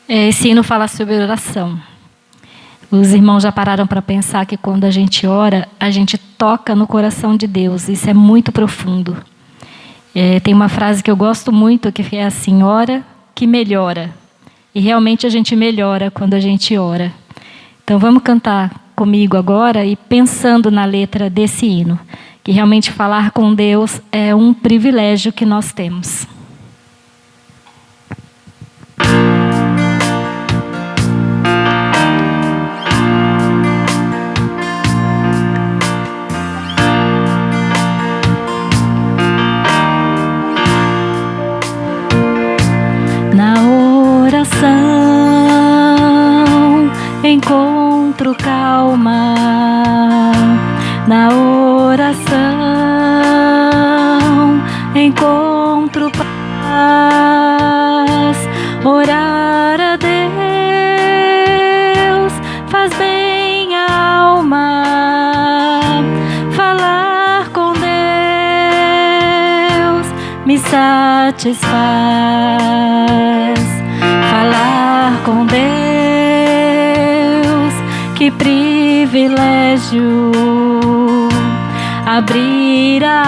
Esse hino fala sobre oração. Os irmãos já pararam para pensar que quando a gente ora, a gente toca no coração de Deus. Isso é muito profundo. Tem uma frase que eu gosto muito, que é assim: ora que melhora. E realmente a gente melhora quando a gente ora. Então vamos cantar comigo agora e pensando na letra desse hino, que realmente falar com Deus é um privilégio que nós temos. Na oração encontro calma, na oração encontro paz. Orar a Deus faz bem a alma, falar com Deus me satisfaz. Falar com Deus, que privilégio, abrir a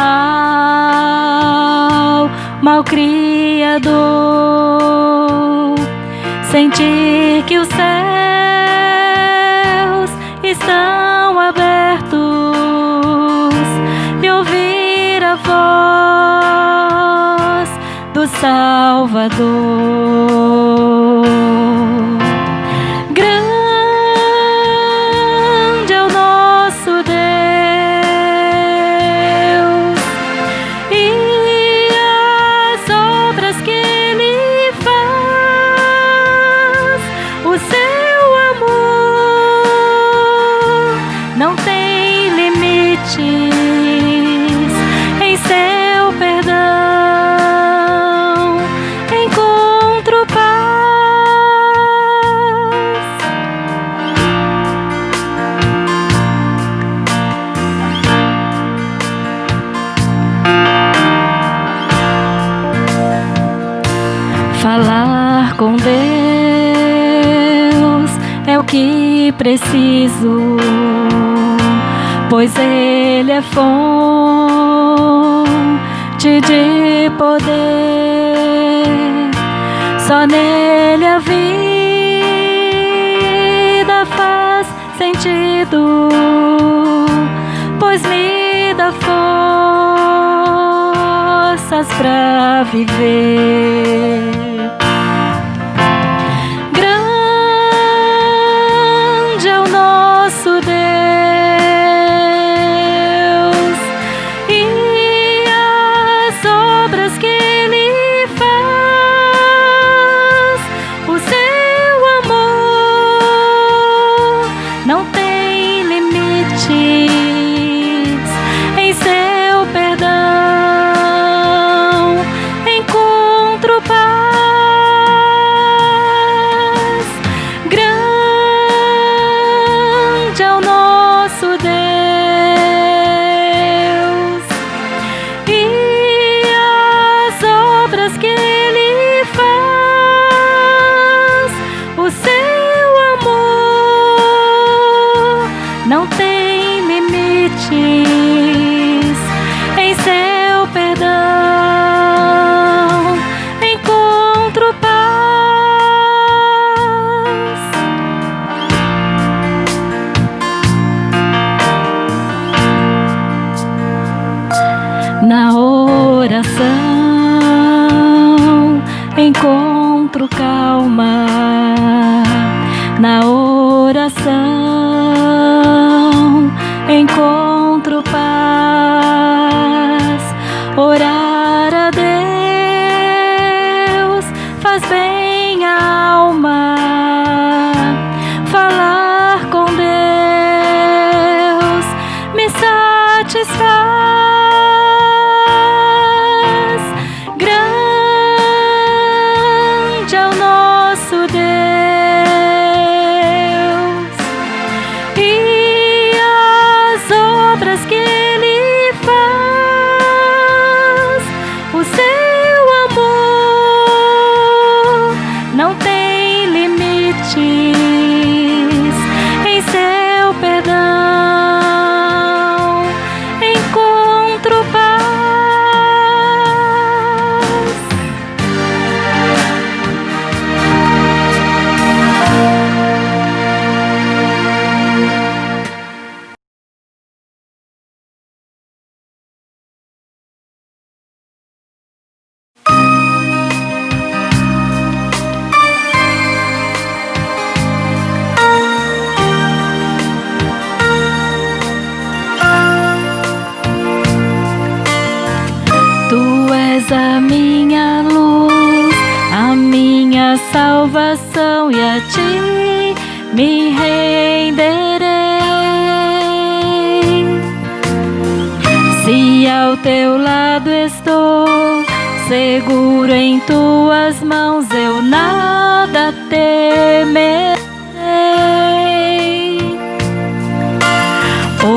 alma ao Criador, sentir que os céus estão abertos e ouvir a voz do Salvador. Grande é o nosso Deus e as obras que Ele faz. O seu amor não tem limites, em seu perdão encontro paz. Falar com Deus é o que preciso, pois Ele é fonte de poder. Só nele a vida faz sentido, pois me dá forças pra viver. Grande é o nosso Deus e as obras que Ele faz. O seu amor não tem limites, em seu perdão encontro paz. Grande é o nosso Deus e as obras que Ele faz. O seu amor não tem limites, em seu perdão encontro paz. Na oração encontro calma, na oração encontro paz. Orar a Deus faz bem a alma, falar com Deus me satisfaz. Grande é o nosso Deus e as obras que Ele faz. és a minha luz, a minha salvação, e a ti me renderei. Se ao teu lado estou, seguro em tuas mãos, eu nada temerei. Oh,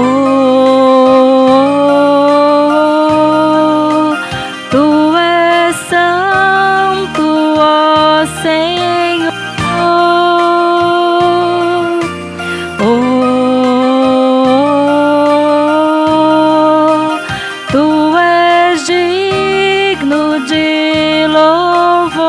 tu és santo, ó Senhor. Oh, tu és digno de louvor.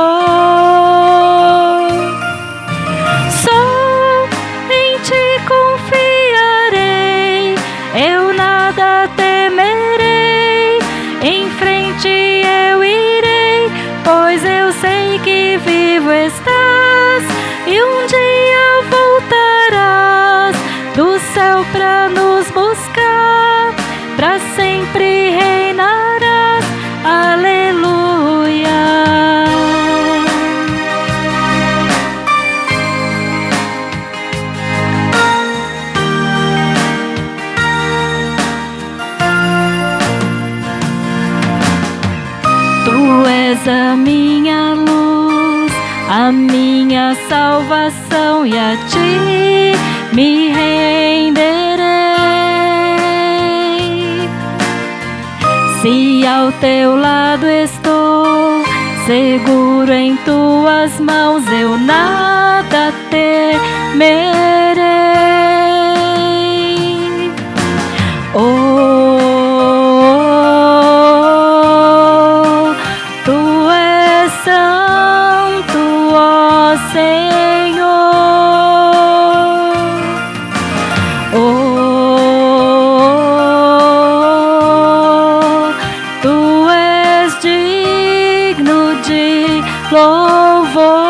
Só em ti confiarei, eu nada temerei. Em frente eu irei, pois eu sei que vivo estás, e um dia voltarás do céu pra nos buscar, pra sempre reinarás. Aleluia. Tu és a minha luz, a minha salvação, e a ti me renderei. Se ao teu lado estou, seguro em tuas mãos, eu nada temerei. Oh, tu és santo, ó Senhor. Oh, tu és digno de louvor.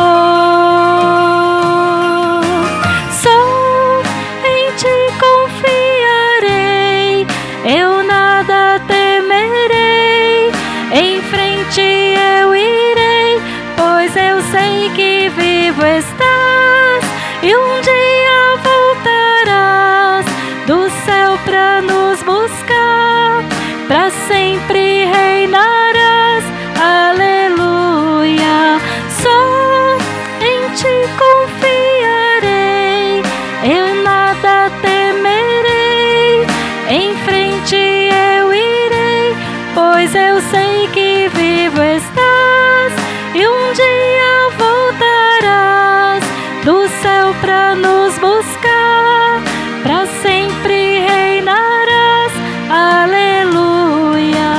Só em ti confiarei, eu nada temerei. Em frente eu irei, pois eu sei que vivo estás, e um dia voltarás do céu pra nos buscar, pra sempre reinarás. Aleluia. Só em ti confiarei, eu nada temerei. Em frente eu irei, pois eu sei que vivo estás, e um dia voltarás do céu pra nos buscar, pra sempre reinarás. Aleluia.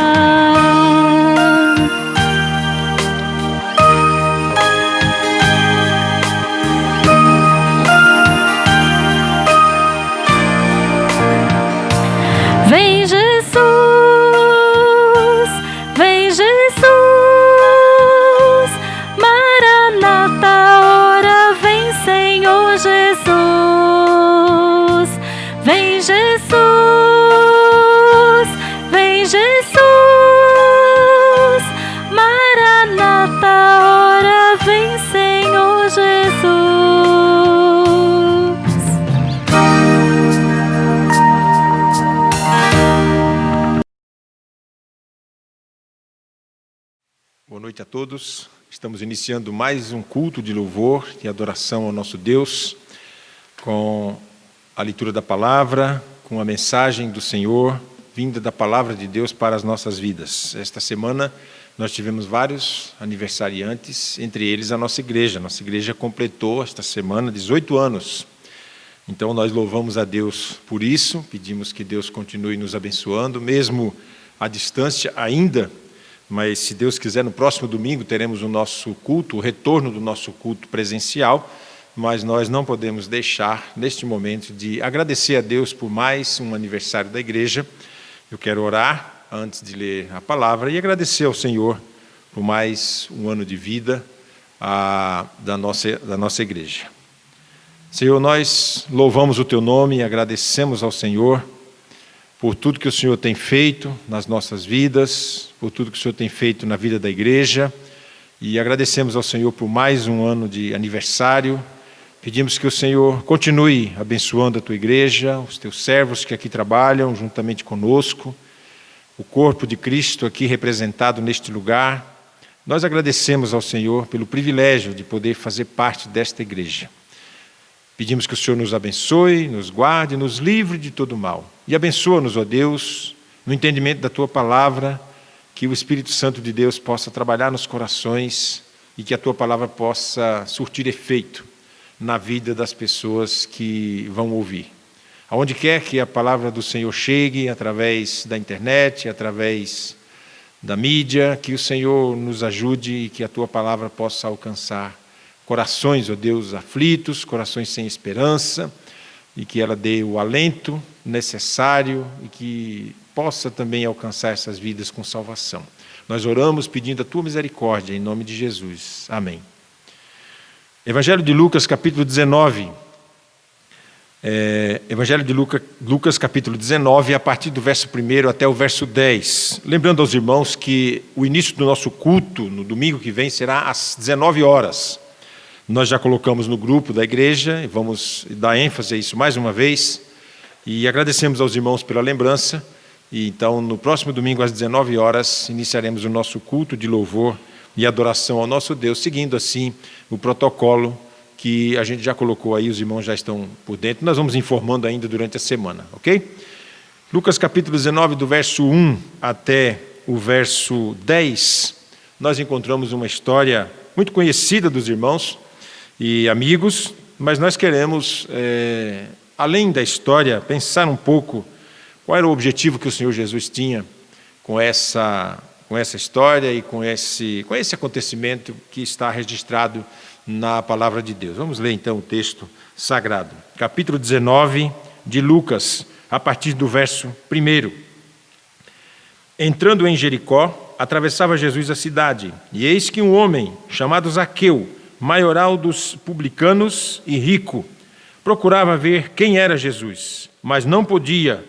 Vem Jesus, vem Jesus, Maranata, ora vem Senhor Jesus. Vem Jesus, vem Jesus, Maranata, ora vem Senhor Jesus. Boa noite a todos. Estamos iniciando mais um culto de louvor e adoração ao nosso Deus, com a leitura da palavra, com a mensagem do Senhor, vinda da palavra de Deus para as nossas vidas. Esta semana nós tivemos vários aniversariantes, entre eles a nossa igreja. Nossa igreja completou esta semana 18 anos. Então nós louvamos a Deus por isso, pedimos que Deus continue nos abençoando, mesmo à distância ainda. Mas, se Deus quiser, no próximo domingo teremos o nosso culto, o retorno do nosso culto presencial, mas nós não podemos deixar, neste momento, de agradecer a Deus por mais um aniversário da igreja. Eu quero orar antes de ler a palavra e agradecer ao Senhor por mais um ano de vida da nossa igreja. Senhor, nós louvamos o Teu nome e agradecemos ao Senhor por tudo que o Senhor tem feito nas nossas vidas, por tudo que o Senhor tem feito na vida da igreja. E agradecemos ao Senhor por mais um ano de aniversário. Pedimos que o Senhor continue abençoando a tua igreja, os teus servos que aqui trabalham juntamente conosco, o corpo de Cristo aqui representado neste lugar. Nós agradecemos ao Senhor pelo privilégio de poder fazer parte desta igreja. Pedimos que o Senhor nos abençoe, nos guarde, nos livre de todo mal. E abençoa-nos, ó Deus, no entendimento da tua palavra, que o Espírito Santo de Deus possa trabalhar nos corações e que a tua palavra possa surtir efeito na vida das pessoas que vão ouvir. Aonde quer que a palavra do Senhor chegue, através da internet, através da mídia, que o Senhor nos ajude e que a tua palavra possa alcançar corações, ó Deus, aflitos, corações sem esperança, e que ela dê o alento necessário e que possa também alcançar essas vidas com salvação. Nós oramos pedindo a tua misericórdia, em nome de Jesus. Amém. Evangelho de Lucas, capítulo 19. Evangelho de Lucas, capítulo 19, a partir do verso 1 até o verso 10. Lembrando aos irmãos que o início do nosso culto, no domingo que vem, será às 19 horas. Nós já colocamos no grupo da igreja e vamos dar ênfase a isso mais uma vez. E agradecemos aos irmãos pela lembrança. E então, no próximo domingo, às 19 horas, iniciaremos o nosso culto de louvor e adoração ao nosso Deus, seguindo assim o protocolo que a gente já colocou aí, os irmãos já estão por dentro. Nós vamos informando ainda durante a semana, ok? Lucas capítulo 19, do verso 1 até o verso 10, nós encontramos uma história muito conhecida dos irmãos e amigos, mas nós queremos, além da história, pensar um pouco qual era o objetivo que o Senhor Jesus tinha com essa história e com esse acontecimento que está registrado na palavra de Deus. Vamos ler então o texto sagrado. Capítulo 19 de Lucas, a partir do verso 1. Entrando em Jericó, atravessava Jesus a cidade, e eis que um homem chamado Zaqueu, maioral dos publicanos e rico, procurava ver quem era Jesus, mas não podia,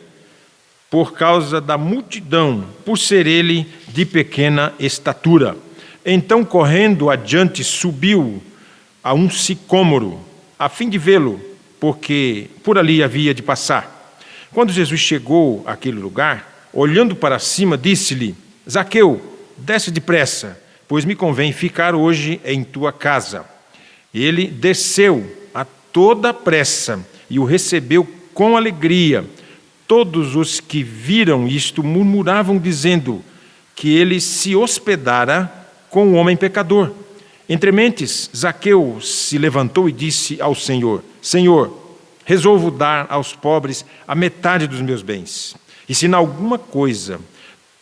por causa da multidão, por ser ele de pequena estatura. Então, correndo adiante, subiu a um sicômoro, a fim de vê-lo, porque por ali havia de passar. Quando Jesus chegou àquele lugar, olhando para cima, disse-lhe: Zaqueu, desce depressa, pois me convém ficar hoje em tua casa. Ele desceu a toda pressa e o recebeu com alegria. Todos os que viram isto murmuravam, dizendo que ele se hospedara com um homem pecador. Entre mentes, Zaqueu se levantou e disse ao Senhor: Senhor, resolvo dar aos pobres a metade dos meus bens. E se em alguma coisa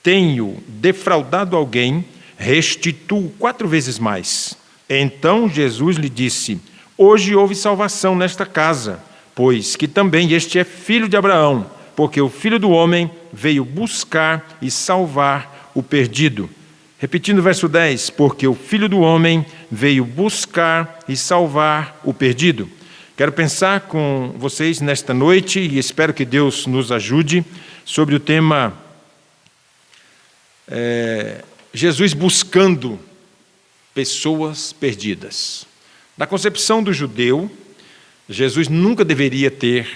tenho defraudado alguém, restituo 4 vezes mais. Então Jesus lhe disse: Hoje houve salvação nesta casa, pois que também este é filho de Abraão, porque o Filho do Homem veio buscar e salvar o perdido. Repetindo o verso 10, porque o Filho do Homem veio buscar e salvar o perdido. Quero pensar com vocês nesta noite, e espero que Deus nos ajude, sobre o tema Jesus buscando pessoas perdidas. Na concepção do judeu, Jesus nunca deveria ter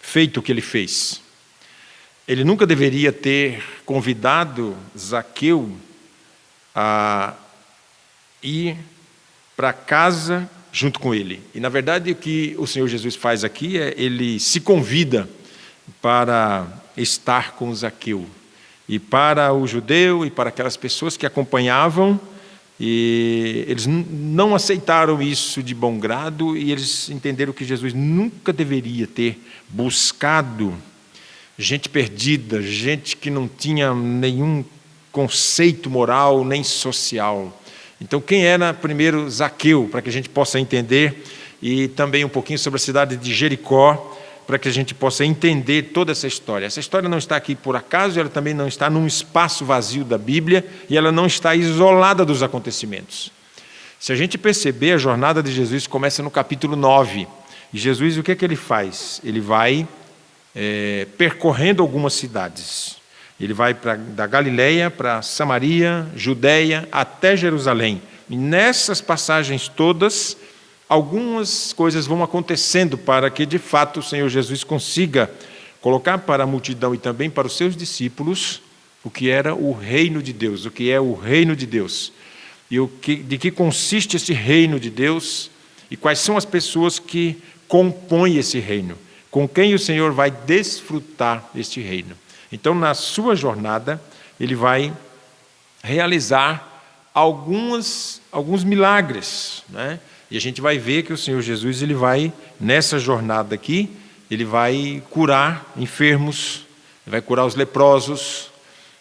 feito o que ele fez. Ele nunca deveria ter convidado Zaqueu a ir para casa junto com ele. E, na verdade, o que o Senhor Jesus faz aqui é ele se convida para estar com Zaqueu. E para o judeu e para aquelas pessoas que acompanhavam, e eles não aceitaram isso de bom grado e eles entenderam que Jesus nunca deveria ter buscado gente perdida, gente que não tinha nenhum conceito moral nem social. Então, quem era primeiro Zaqueu, para que a gente possa entender, e também um pouquinho sobre a cidade de Jericó, para que a gente possa entender toda essa história. Essa história não está aqui por acaso, ela também não está num espaço vazio da Bíblia, e ela não está isolada dos acontecimentos. Se a gente perceber, a jornada de Jesus começa no capítulo 9. E Jesus, o que é que ele faz? Ele vai percorrendo algumas cidades. Ele vai da Galileia para Samaria, Judeia, até Jerusalém. E nessas passagens todas, algumas coisas vão acontecendo para que, de fato, o Senhor Jesus consiga colocar para a multidão e também para os seus discípulos o que era o reino de Deus, o que é o reino de Deus. E de que consiste esse reino de Deus e quais são as pessoas que compõem esse reino, com quem o Senhor vai desfrutar este reino. Então, na sua jornada, ele vai realizar alguns milagres, né? E a gente vai ver que o Senhor Jesus, ele vai, nessa jornada aqui, ele vai curar enfermos, ele vai curar os leprosos,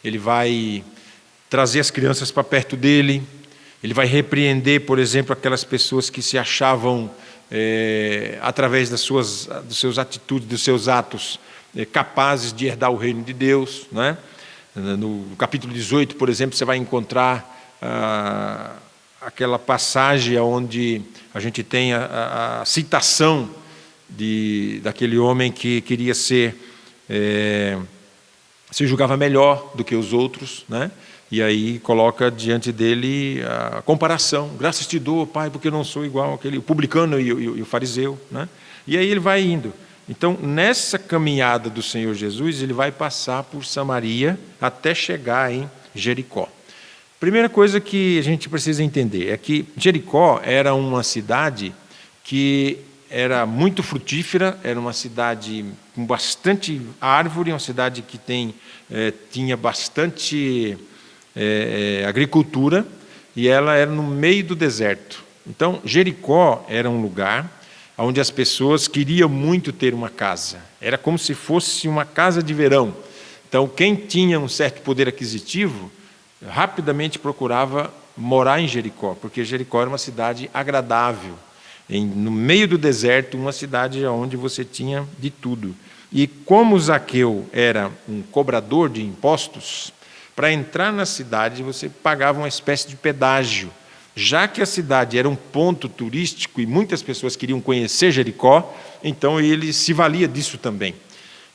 ele vai trazer as crianças para perto dele, ele vai repreender, por exemplo, aquelas pessoas que se achavam, através das suas atitudes, dos seus atos, capazes de herdar o reino de Deus, né? No capítulo 18, por exemplo, você vai encontrar aquela passagem onde a gente tem a citação daquele homem que queria se julgava melhor do que os outros, né? E aí coloca diante dele a comparação. Graças te dou, Pai, porque eu não sou igual àquele publicano e o fariseu, né? E aí ele vai indo. Então, nessa caminhada do Senhor Jesus, ele vai passar por Samaria até chegar em Jericó. Primeira coisa que a gente precisa entender é que Jericó era uma cidade que era muito frutífera, era uma cidade com bastante árvore, uma cidade que tinha bastante agricultura, e ela era no meio do deserto. Então, Jericó era um lugar onde as pessoas queriam muito ter uma casa. Era como se fosse uma casa de verão. Então, quem tinha um certo poder aquisitivo, rapidamente procurava morar em Jericó, porque Jericó era uma cidade agradável, no meio do deserto, uma cidade onde você tinha de tudo. E como Zaqueu era um cobrador de impostos, para entrar na cidade você pagava uma espécie de pedágio. Já que a cidade era um ponto turístico e muitas pessoas queriam conhecer Jericó, então ele se valia disso também.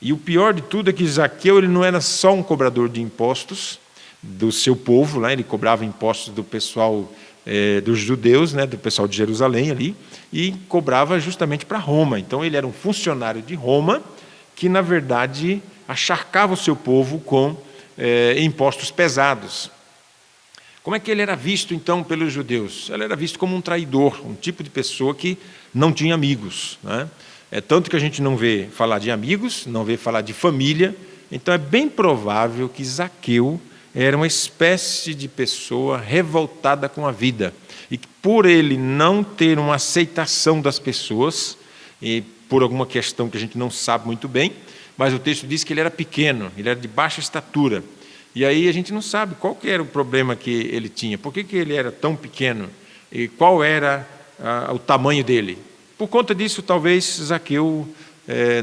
E o pior de tudo é que Zaqueu ele não era só um cobrador de impostos do seu povo, lá ele cobrava impostos do pessoal dos judeus, né, do pessoal de Jerusalém ali, e cobrava justamente para Roma. Então ele era um funcionário de Roma que, na verdade, acharcava o seu povo com impostos pesados. Como é que ele era visto, então, pelos judeus? Ele era visto como um traidor, um tipo de pessoa que não tinha amigos, né? Tanto que a gente não vê falar de amigos, não vê falar de família. Então é bem provável que Zaqueu era uma espécie de pessoa revoltada com a vida. E por ele não ter uma aceitação das pessoas, e por alguma questão que a gente não sabe muito bem, mas o texto diz que ele era pequeno, ele era de baixa estatura. E aí a gente não sabe qual que era o problema que ele tinha, por que ele era tão pequeno, e qual era o tamanho dele. Por conta disso, talvez Zaqueu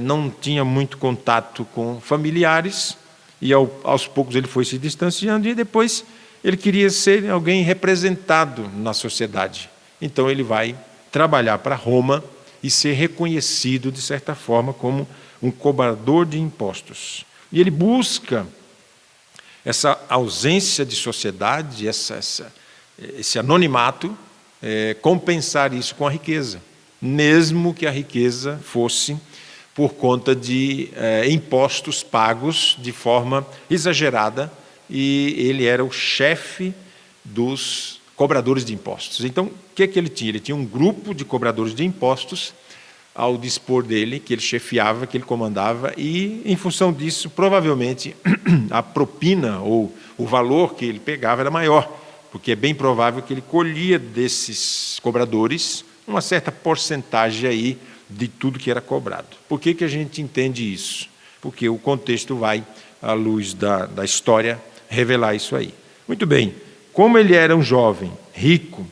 não tinha muito contato com familiares, e aos poucos ele foi se distanciando, e depois ele queria ser alguém representado na sociedade. Então ele vai trabalhar para Roma e ser reconhecido, de certa forma, como um cobrador de impostos. E ele busca essa ausência de sociedade, esse anonimato, compensar isso com a riqueza, mesmo que a riqueza fosse por conta de impostos pagos de forma exagerada, e ele era o chefe dos cobradores de impostos. Então, o que ele tinha? Ele tinha um grupo de cobradores de impostos ao dispor dele, que ele chefiava, que ele comandava, e, em função disso, provavelmente, a propina ou o valor que ele pegava era maior, porque é bem provável que ele colhia desses cobradores uma certa porcentagem aí de tudo que era cobrado. Por que a gente entende isso? Porque o contexto vai, à luz da história, revelar isso aí. Muito bem, como ele era um jovem rico,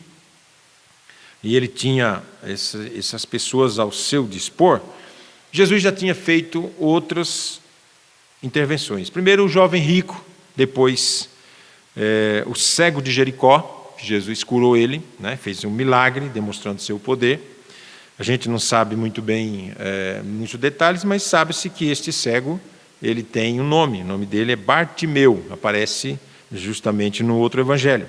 e ele tinha essas pessoas ao seu dispor, Jesus já tinha feito outras intervenções. Primeiro o jovem rico, depois o cego de Jericó, Jesus curou ele, né, fez um milagre demonstrando seu poder. A gente não sabe muito bem muitos detalhes, mas sabe-se que este cego, ele tem um nome. O nome dele é Bartimeu, aparece justamente no outro evangelho.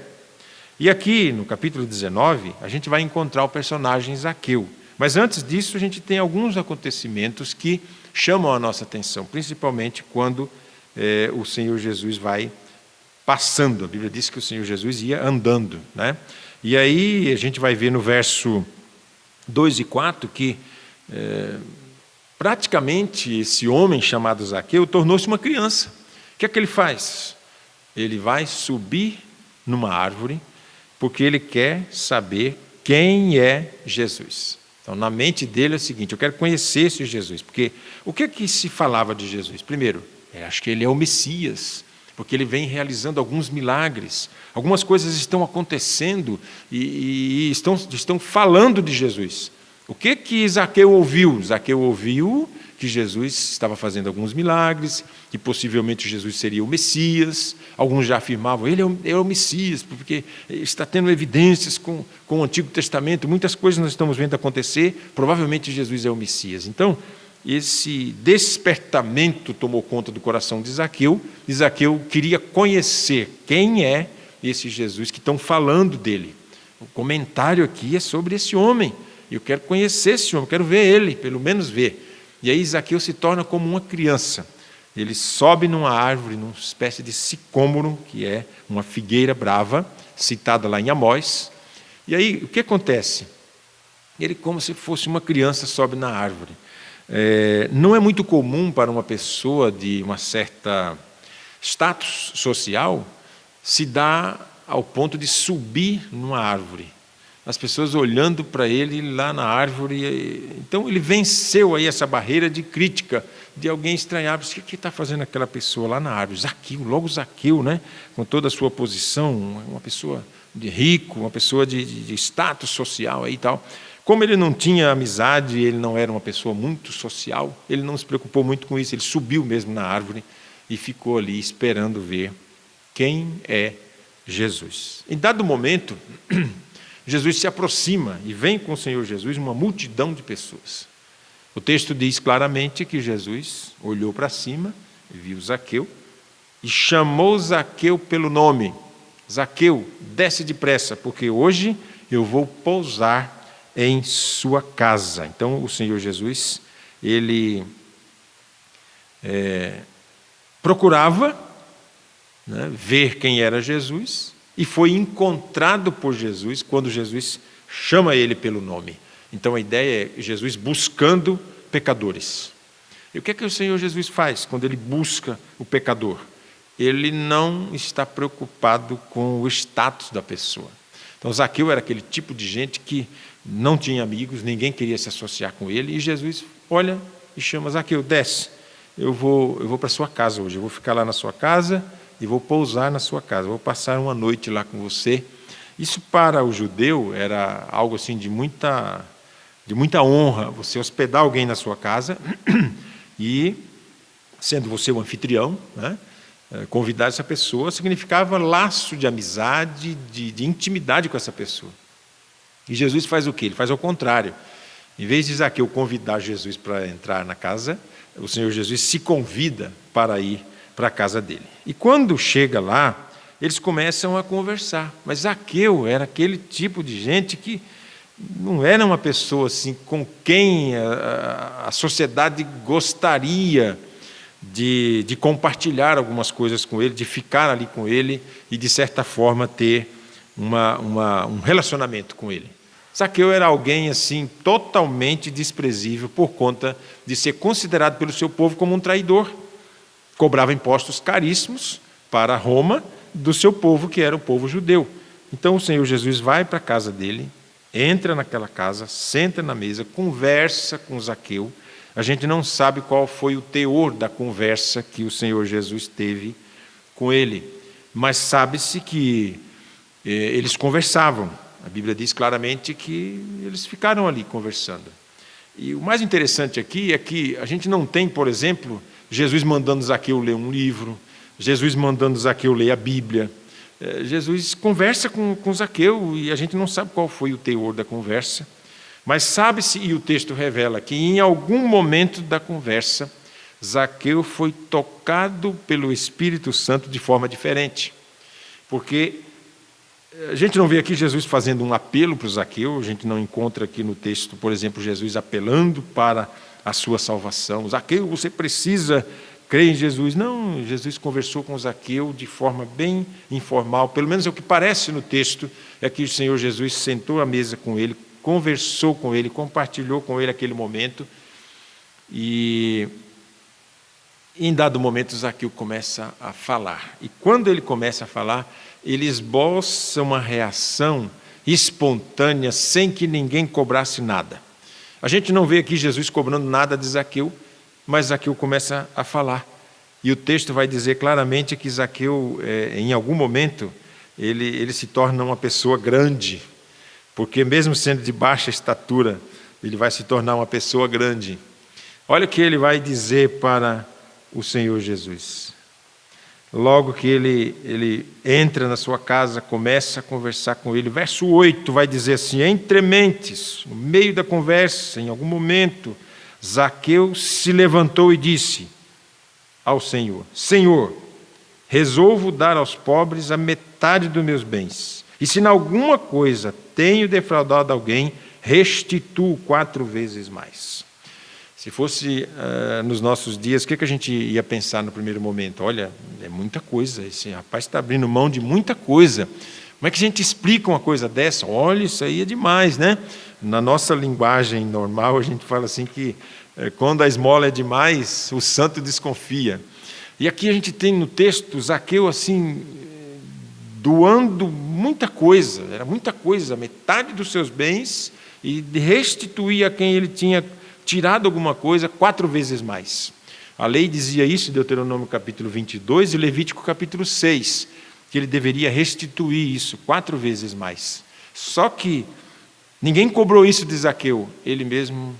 E aqui, no capítulo 19, a gente vai encontrar o personagem Zaqueu. Mas antes disso, a gente tem alguns acontecimentos que chamam a nossa atenção, principalmente quando o Senhor Jesus vai passando. A Bíblia diz que o Senhor Jesus ia andando, né? E aí a gente vai ver no verso 2 e 4 que praticamente esse homem chamado Zaqueu tornou-se uma criança. O que é que ele faz? Ele vai subir numa árvore porque ele quer saber quem é Jesus. Então, na mente dele é o seguinte: eu quero conhecer esse Jesus, porque o que é que se falava de Jesus? Primeiro, acho que ele é o Messias, porque ele vem realizando alguns milagres, algumas coisas estão acontecendo e estão falando de Jesus. O que Zaqueu ouviu? Zaqueu ouviu que Jesus estava fazendo alguns milagres, que possivelmente Jesus seria o Messias. Alguns já afirmavam, ele é o Messias, porque está tendo evidências com o Antigo Testamento, muitas coisas nós estamos vendo acontecer, provavelmente Jesus é o Messias. Então, esse despertamento tomou conta do coração de Zaqueu, e Zaqueu queria conhecer quem é esse Jesus que estão falando dele. O comentário aqui é sobre esse homem. Eu quero conhecer esse homem, quero ver ele, pelo menos ver. E aí Zaqueu se torna como uma criança. Ele sobe numa árvore, numa espécie de sicômoro, que é uma figueira brava, citada lá em Amós. E aí, o que acontece? Ele, como se fosse uma criança, sobe na árvore. Não é muito comum para uma pessoa de uma certa status social se dar ao ponto de subir numa árvore. As pessoas olhando para ele lá na árvore. Então, ele venceu aí essa barreira de crítica, de alguém estranhar. O que está fazendo aquela pessoa lá na árvore? Zaqueu, logo Zaqueu, né? Com toda a sua posição, uma pessoa de rico, uma pessoa de status social aí e tal. Como ele não tinha amizade, ele não era uma pessoa muito social, ele não se preocupou muito com isso, ele subiu mesmo na árvore e ficou ali esperando ver quem é Jesus. Em dado momento, Jesus se aproxima e vem com o Senhor Jesus uma multidão de pessoas. O texto diz claramente que Jesus olhou para cima, viu Zaqueu e chamou Zaqueu pelo nome. Zaqueu, desce depressa, porque hoje eu vou pousar em sua casa. Então o Senhor Jesus, ele procurava, né, ver quem era Jesus, e foi encontrado por Jesus quando Jesus chama ele pelo nome. Então a ideia é Jesus buscando pecadores. E o que é que o Senhor Jesus faz quando ele busca o pecador? Ele não está preocupado com o status da pessoa. Então Zaqueu era aquele tipo de gente que não tinha amigos, ninguém queria se associar com ele, e Jesus olha e chama Zaqueu, desce, eu vou para a sua casa hoje, eu vou ficar lá na sua casa e vou pousar na sua casa, vou passar uma noite lá com você. Isso para o judeu era algo assim de muita honra, você hospedar alguém na sua casa e, sendo você o anfitrião, né, convidar essa pessoa significava laço de amizade, de intimidade com essa pessoa. E Jesus faz o quê? Ele faz ao contrário. Em vez de Zaqueu convidar Jesus para entrar na casa, o Senhor Jesus se convida para ir para a casa dele. E quando chega lá, eles começam a conversar. Mas Zaqueu era aquele tipo de gente que não era uma pessoa assim com quem a sociedade gostaria de compartilhar algumas coisas com ele, de ficar ali com ele e, de certa forma, ter um relacionamento com ele. Zaqueu era alguém assim totalmente desprezível por conta de ser considerado pelo seu povo como um traidor. Cobrava impostos caríssimos para Roma do seu povo, que era o povo judeu. Então o Senhor Jesus vai para a casa dele, entra naquela casa, senta na mesa, conversa com Zaqueu. A gente não sabe qual foi o teor da conversa que o Senhor Jesus teve com ele, mas sabe-se que eles conversavam. A Bíblia diz claramente que eles ficaram ali conversando. E o mais interessante aqui é que a gente não tem, por exemplo, Jesus mandando Zaqueu ler um livro, Jesus mandando Zaqueu ler a Bíblia. Jesus conversa com Zaqueu e a gente não sabe qual foi o teor da conversa, Mas sabe-se, e o texto revela, que em algum momento da conversa, Zaqueu foi tocado pelo Espírito Santo de forma diferente. Porque a gente não vê aqui Jesus fazendo um apelo para o Zaqueu, a gente não encontra aqui no texto, por exemplo, Jesus apelando para a sua salvação. Zaqueu, você precisa crer em Jesus. Não, Jesus conversou com Zaqueu de forma bem informal, pelo menos é o que parece no texto, é que o Senhor Jesus sentou à mesa com ele, conversou com ele, compartilhou com ele aquele momento, e em dado momento Zaqueu começa a falar. E quando ele começa a falar, ele esboça uma reação espontânea, sem que ninguém cobrasse nada. A gente não vê aqui Jesus cobrando nada de Zaqueu, mas Zaqueu começa a falar. E o texto vai dizer claramente que Zaqueu, em algum momento, ele se torna uma pessoa grande, porque mesmo sendo de baixa estatura, ele vai se tornar uma pessoa grande. Olha o que ele vai dizer para o Senhor Jesus. Logo que ele entra na sua casa, começa a conversar com ele. Verso 8 vai dizer assim: entre mentes, no meio da conversa, em algum momento, Zaqueu se levantou e disse ao Senhor: Senhor, resolvo dar aos pobres a metade dos meus bens. E se em alguma coisa tenho defraudado alguém, restituo 4 vezes mais. Se fosse nos nossos dias, o que a gente ia pensar no primeiro momento? Olha, é muita coisa, esse rapaz está abrindo mão de muita coisa. Como é que a gente explica uma coisa dessa? Olha, isso aí é demais, né? Na nossa linguagem normal, a gente fala assim que quando a esmola é demais, o santo desconfia. E aqui a gente tem no texto Zaqueu assim, doando muita coisa, era muita coisa, metade dos seus bens, e restituir a quem ele tinha tirado alguma coisa 4 vezes mais. A lei dizia isso em Deuteronômio capítulo 22 e Levítico capítulo 6, que ele deveria restituir isso 4 vezes mais. Só que ninguém cobrou isso de Zaqueu. Ele mesmo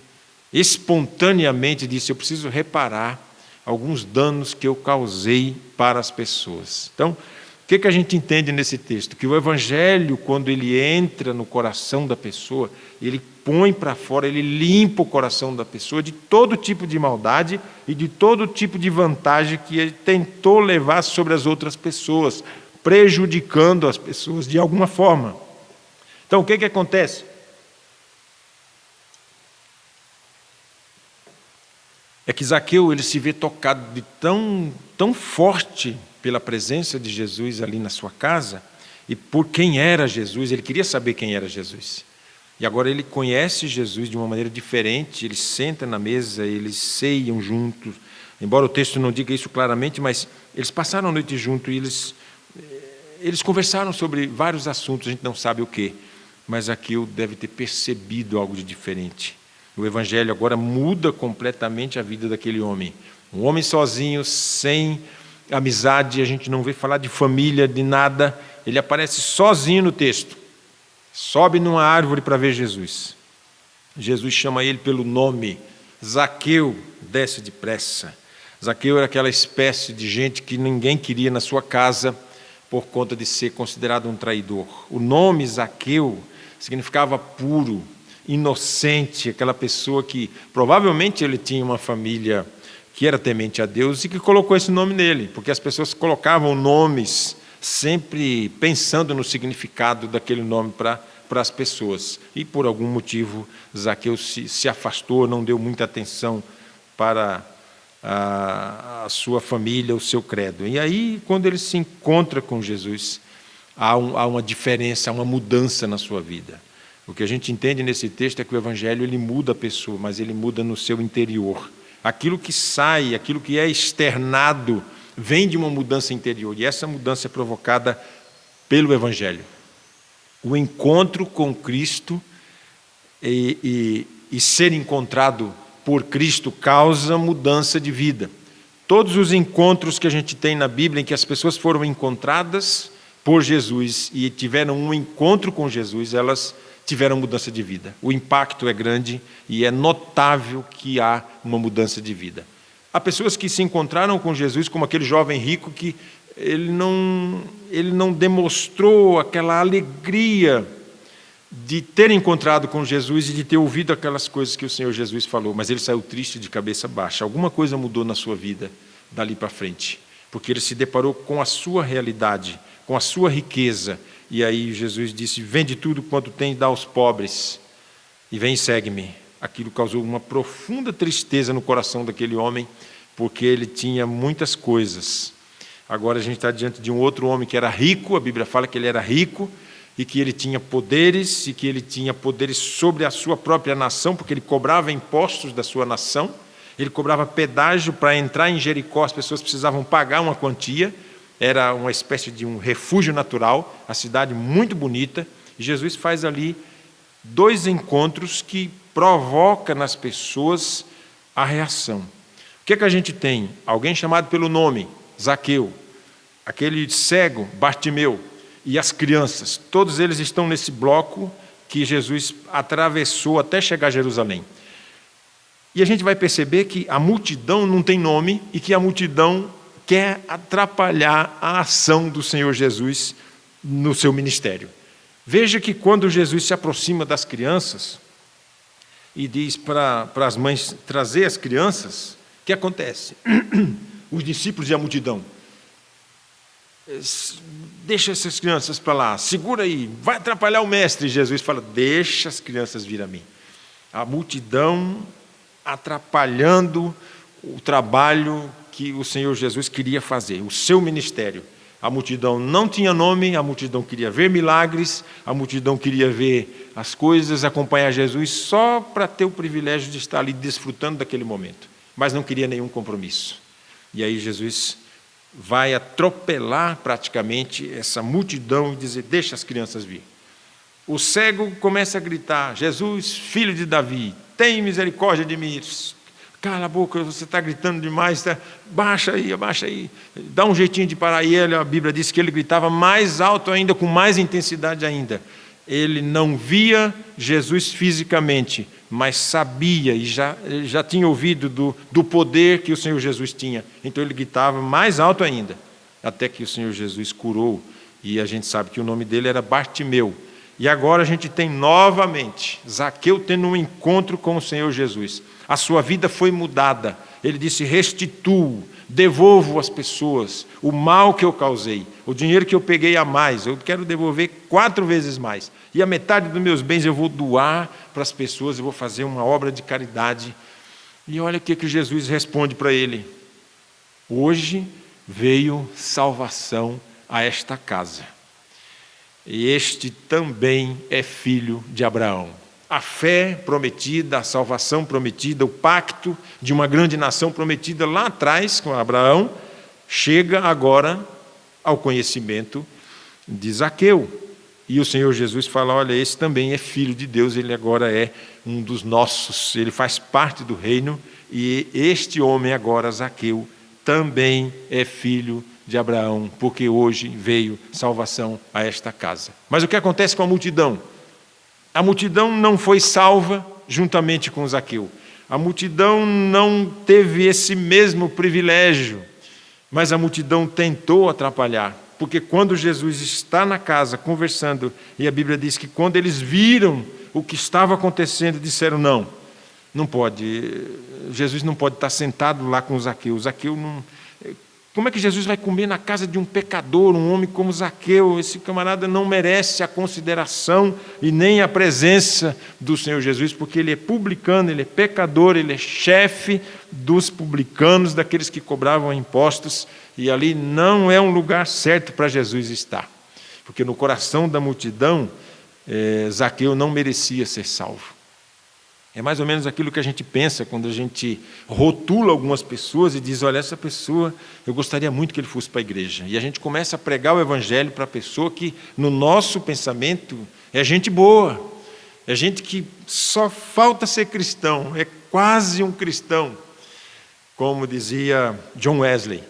espontaneamente disse: eu preciso reparar alguns danos que eu causei para as pessoas. Então, o que a gente entende nesse texto? Que o Evangelho, quando ele entra no coração da pessoa, ele põe para fora, ele limpa o coração da pessoa de todo tipo de maldade e de todo tipo de vantagem que ele tentou levar sobre as outras pessoas, prejudicando as pessoas de alguma forma. Então, o que acontece? É que Zaqueu ele se vê tocado de tão forte pela presença de Jesus ali na sua casa e por quem era Jesus. Ele queria saber quem era Jesus. E agora ele conhece Jesus de uma maneira diferente, ele senta na mesa, eles ceiam juntos. Embora o texto não diga isso claramente, mas eles passaram a noite juntos e eles conversaram sobre vários assuntos, a gente não sabe o quê. Mas Zaqueu deve ter percebido algo de diferente. O Evangelho agora muda completamente a vida daquele homem. Um homem sozinho, sem amizade, a gente não vê falar de família, de nada. Ele aparece sozinho no texto. Sobe numa árvore para ver Jesus. Jesus chama ele pelo nome. Zaqueu, desce depressa. Zaqueu era aquela espécie de gente que ninguém queria na sua casa por conta de ser considerado um traidor. O nome Zaqueu significava puro, inocente, aquela pessoa que provavelmente ele tinha uma família que era temente a Deus e que colocou esse nome nele, porque as pessoas colocavam nomes sempre pensando no significado daquele nome para as pessoas. E por algum motivo Zaqueu se afastou, não deu muita atenção para a sua família, o seu credo. E aí, quando ele se encontra com Jesus, há uma diferença, há uma mudança na sua vida. O que a gente entende nesse texto é que o Evangelho ele muda a pessoa, mas ele muda no seu interior. Aquilo que sai, aquilo que é externado, vem de uma mudança interior. E essa mudança é provocada pelo Evangelho. O encontro com Cristo e ser encontrado por Cristo causa mudança de vida. Todos os encontros que a gente tem na Bíblia em que as pessoas foram encontradas por Jesus e tiveram um encontro com Jesus, elas tiveram mudança de vida. O impacto é grande e é notável que há uma mudança de vida. Há pessoas que se encontraram com Jesus, como aquele jovem rico que ele não demonstrou aquela alegria de ter encontrado com Jesus e de ter ouvido aquelas coisas que o Senhor Jesus falou, mas ele saiu triste, de cabeça baixa. Alguma coisa mudou na sua vida dali para frente, porque ele se deparou com a sua realidade, com a sua riqueza. E aí Jesus disse: vende tudo quanto tem e dá aos pobres, e vem e segue-me. Aquilo causou uma profunda tristeza no coração daquele homem, porque ele tinha muitas coisas. Agora a gente está diante de um outro homem que era rico, a Bíblia fala que ele era rico, e que ele tinha poderes, e que ele tinha poderes sobre a sua própria nação, porque ele cobrava impostos da sua nação, ele cobrava pedágio para entrar em Jericó, as pessoas precisavam pagar uma quantia, era uma espécie de um refúgio natural, a cidade muito bonita, e Jesus faz ali 2 encontros que provoca nas pessoas a reação. O que é que a gente tem? Alguém chamado pelo nome, Zaqueu, aquele cego, Bartimeu, e as crianças, todos eles estão nesse bloco que Jesus atravessou até chegar a Jerusalém. E a gente vai perceber que a multidão não tem nome e que a multidão quer atrapalhar a ação do Senhor Jesus no seu ministério. Veja que quando Jesus se aproxima das crianças e diz para as mães trazer as crianças, o que acontece? Os discípulos e a multidão: deixa essas crianças para lá, segura aí, vai atrapalhar o mestre. E Jesus fala: deixa as crianças vir a mim. A multidão atrapalhando o trabalho que o Senhor Jesus queria fazer, o seu ministério. A multidão não tinha nome, a multidão queria ver milagres, a multidão queria ver as coisas, acompanhar Jesus só para ter o privilégio de estar ali desfrutando daquele momento, mas não queria nenhum compromisso. E aí Jesus vai atropelar praticamente essa multidão e dizer: deixa as crianças vir. O cego começa a gritar: Jesus, filho de Davi, tem misericórdia de mim. Cala a boca, você está gritando demais, abaixa aí, dá um jeitinho de parar. E ele, a Bíblia diz que ele gritava mais alto ainda, com mais intensidade ainda. Ele não via Jesus fisicamente, mas sabia e já tinha ouvido do poder que o Senhor Jesus tinha. Então ele gritava mais alto ainda, até que o Senhor Jesus curou. E a gente sabe que o nome dele era Bartimeu. E agora a gente tem novamente Zaqueu tendo um encontro com o Senhor Jesus. A sua vida foi mudada. Ele disse: restituo, devolvo às pessoas o mal que eu causei, o dinheiro que eu peguei a mais, eu quero devolver 4 vezes mais. E a metade dos meus bens eu vou doar para as pessoas, eu vou fazer uma obra de caridade. E olha o que Jesus responde para ele: hoje veio salvação a esta casa. E este também é filho de Abraão. A fé prometida, a salvação prometida, o pacto de uma grande nação prometida lá atrás com Abraão, chega agora ao conhecimento de Zaqueu. E o Senhor Jesus fala: olha, esse também é filho de Deus, ele agora é um dos nossos, ele faz parte do reino, e este homem agora, Zaqueu, também é filho de Abraão, porque hoje veio salvação a esta casa. Mas o que acontece com a multidão? A multidão não foi salva juntamente com Zaqueu. A multidão não teve esse mesmo privilégio, mas a multidão tentou atrapalhar, porque quando Jesus está na casa conversando, e a Bíblia diz que quando eles viram o que estava acontecendo, disseram: não pode, Jesus não pode estar sentado lá com Zaqueu. Zaqueu não... Como é que Jesus vai comer na casa de um pecador, um homem como Zaqueu? Esse camarada não merece a consideração e nem a presença do Senhor Jesus, porque ele é publicano, ele é pecador, ele é chefe dos publicanos, daqueles que cobravam impostos, e ali não é um lugar certo para Jesus estar, porque no coração da multidão, Zaqueu não merecia ser salvo. É mais ou menos aquilo que a gente pensa quando a gente rotula algumas pessoas e diz: olha, essa pessoa, eu gostaria muito que ele fosse para a igreja. E a gente começa a pregar o evangelho para a pessoa que, no nosso pensamento, é gente boa, é gente que só falta ser cristão, é quase um cristão. Como dizia John Wesley,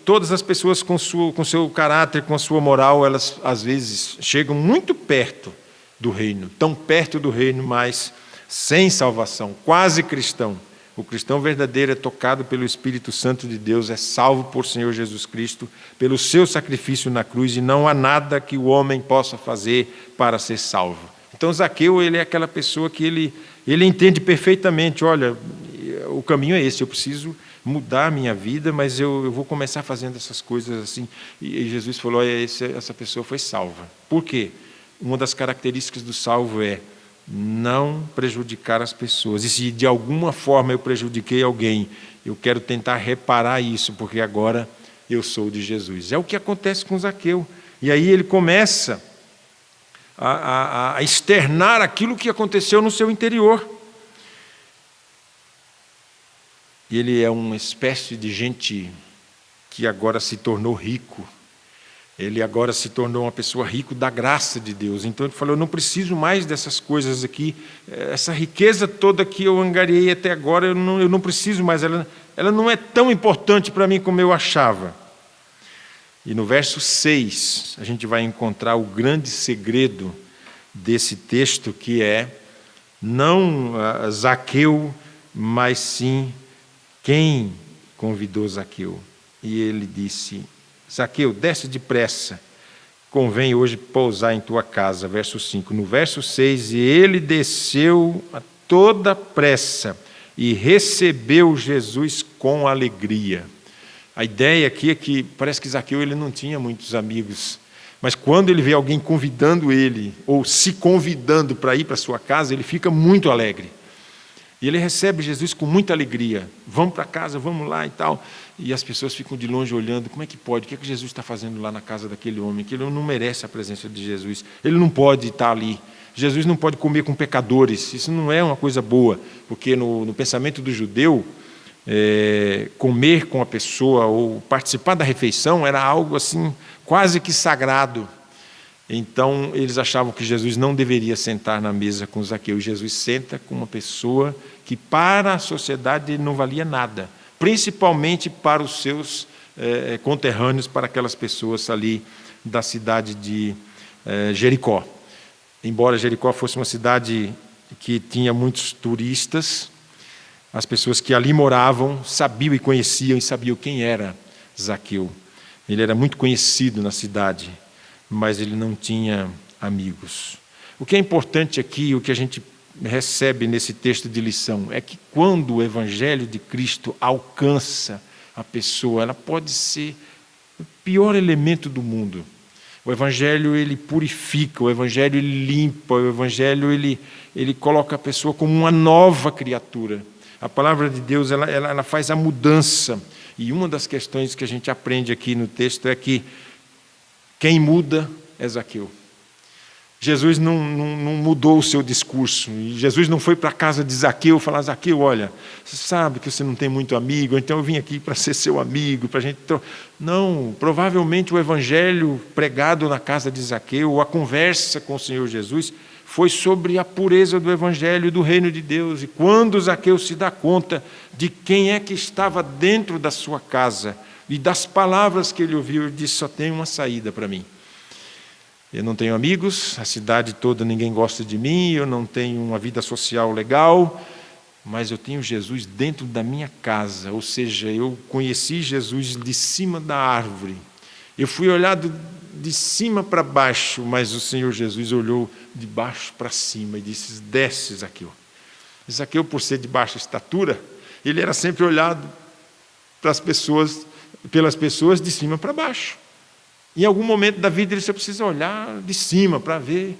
todas as pessoas com seu caráter, com a sua moral, elas às vezes chegam muito perto do reino, tão perto do reino, mas sem salvação, quase cristão. O cristão verdadeiro é tocado pelo Espírito Santo de Deus, é salvo por Senhor Jesus Cristo, pelo seu sacrifício na cruz, e não há nada que o homem possa fazer para ser salvo. Então Zaqueu, ele é aquela pessoa que ele entende perfeitamente, olha, o caminho é esse, eu preciso mudar a minha vida, mas eu vou começar fazendo essas coisas assim. E Jesus falou, essa pessoa foi salva. Por quê? Uma das características do salvo é não prejudicar as pessoas. E se de alguma forma eu prejudiquei alguém, eu quero tentar reparar isso, porque agora eu sou de Jesus. É o que acontece com Zaqueu. E aí ele começa a externar aquilo que aconteceu no seu interior. E ele é uma espécie de gente que agora se tornou rico. Ele agora se tornou uma pessoa rica da graça de Deus. Então ele falou, eu não preciso mais dessas coisas aqui, essa riqueza toda que eu angariei até agora, eu não preciso mais, ela não é tão importante para mim como eu achava. E no verso 6, a gente vai encontrar o grande segredo desse texto, que é não Zaqueu, mas sim quem convidou Zaqueu. E ele disse, Zaqueu, desce depressa, convém hoje pousar em tua casa. Verso 5. No verso 6, e ele desceu a toda pressa e recebeu Jesus com alegria. A ideia aqui é que parece que Zaqueu ele não tinha muitos amigos, mas quando ele vê alguém convidando ele, ou se convidando para ir para a sua casa, ele fica muito alegre. E ele recebe Jesus com muita alegria. Vamos para casa, vamos lá e tal. E as pessoas ficam de longe olhando, como é que pode? O que é que Jesus está fazendo lá na casa daquele homem? Que ele não merece a presença de Jesus. Ele não pode estar ali. Jesus não pode comer com pecadores. Isso não é uma coisa boa, porque no pensamento do judeu, comer com a pessoa ou participar da refeição era algo assim quase que sagrado. Então eles achavam que Jesus não deveria sentar na mesa com Zaqueu. Jesus senta com uma pessoa que para a sociedade não valia nada, principalmente para os seus conterrâneos, para aquelas pessoas ali da cidade de Jericó. Embora Jericó fosse uma cidade que tinha muitos turistas, as pessoas que ali moravam sabiam e conheciam e sabiam quem era Zaqueu. Ele era muito conhecido na cidade, mas ele não tinha amigos. O que é importante aqui, o que a gente recebe nesse texto de lição, é que quando o Evangelho de Cristo alcança a pessoa, ela pode ser o pior elemento do mundo. O Evangelho, ele purifica, o Evangelho, ele limpa, o Evangelho, ele coloca a pessoa como uma nova criatura. A palavra de Deus, ela faz a mudança. E uma das questões que a gente aprende aqui no texto é que quem muda é Zaqueu. Jesus não mudou o seu discurso. Jesus não foi para a casa de Zaqueu falar, Zaqueu, olha, você sabe que você não tem muito amigo, então eu vim aqui para ser seu amigo, para a gente... Não, provavelmente o evangelho pregado na casa de Zaqueu, a conversa com o Senhor Jesus, foi sobre a pureza do evangelho do reino de Deus. E quando Zaqueu se dá conta de quem é que estava dentro da sua casa e das palavras que ele ouviu, ele disse, só tem uma saída para mim. Eu não tenho amigos, a cidade toda ninguém gosta de mim, eu não tenho uma vida social legal, mas eu tenho Jesus dentro da minha casa, ou seja, eu conheci Jesus de cima da árvore. Eu fui olhado de cima para baixo, mas o Senhor Jesus olhou de baixo para cima e disse, desce, Zaqueu. Zaqueu, por ser de baixa estatura, ele era sempre olhado pelas pessoas de cima para baixo. Em algum momento da vida, você precisa olhar de cima para ver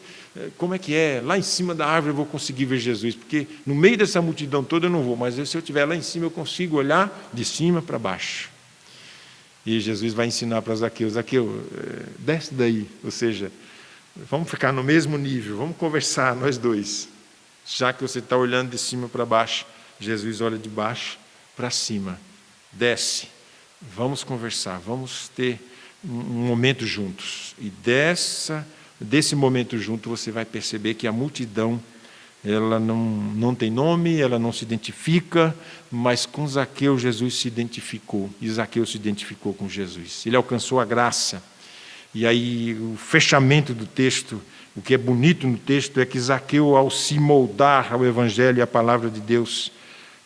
como é que é. Lá em cima da árvore eu vou conseguir ver Jesus, porque no meio dessa multidão toda eu não vou, mas se eu estiver lá em cima eu consigo olhar de cima para baixo. E Jesus vai ensinar para Zaqueu, Zaqueu, desce daí, ou seja, vamos ficar no mesmo nível, vamos conversar nós dois. Já que você está olhando de cima para baixo, Jesus olha de baixo para cima. Desce, vamos conversar, vamos ter um momento juntos. E desse momento junto você vai perceber que a multidão ela não tem nome, ela não se identifica, mas com Zaqueu Jesus se identificou, e Zaqueu se identificou com Jesus. Ele alcançou a graça. E aí o fechamento do texto, o que é bonito no texto é que Zaqueu, ao se moldar ao Evangelho e à palavra de Deus,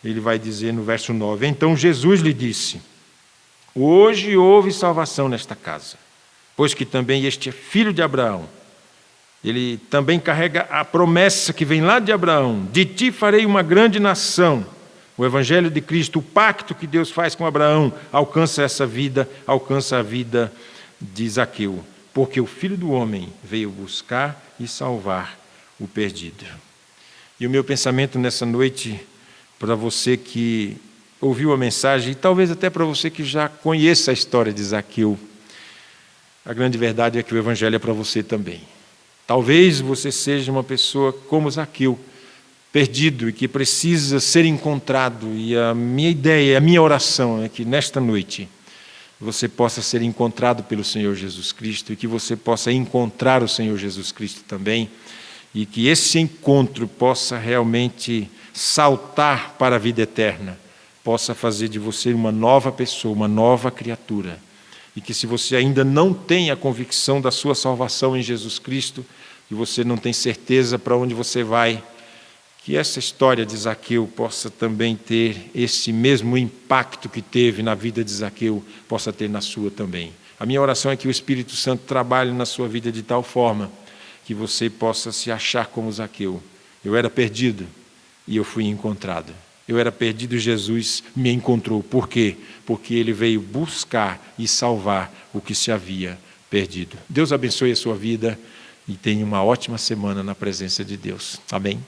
ele vai dizer no verso 9, então Jesus lhe disse, hoje houve salvação nesta casa, pois que também este é filho de Abraão, Ele também carrega a promessa que vem lá de Abraão: de ti farei uma grande nação. O Evangelho de Cristo, o pacto que Deus faz com Abraão, alcança essa vida, alcança a vida de Zaqueu. Porque o Filho do Homem veio buscar e salvar o perdido. E o meu pensamento nessa noite, para você que ouviu a mensagem, e talvez até para você que já conheça a história de Zaqueu, a grande verdade é que o Evangelho é para você também. Talvez você seja uma pessoa como Zaqueu, perdido e que precisa ser encontrado. E a minha ideia, a minha oração é que nesta noite você possa ser encontrado pelo Senhor Jesus Cristo e que você possa encontrar o Senhor Jesus Cristo também e que esse encontro possa realmente saltar para a vida eterna, possa fazer de você uma nova pessoa, uma nova criatura. E que se você ainda não tem a convicção da sua salvação em Jesus Cristo, e você não tem certeza para onde você vai, que essa história de Zaqueu possa também ter esse mesmo impacto que teve na vida de Zaqueu, possa ter na sua também. A minha oração é que o Espírito Santo trabalhe na sua vida de tal forma que você possa se achar como Zaqueu. Eu era perdido e eu fui encontrado. Eu era perdido e Jesus me encontrou. Por quê? Porque Ele veio buscar e salvar o que se havia perdido. Deus abençoe a sua vida e tenha uma ótima semana na presença de Deus. Amém?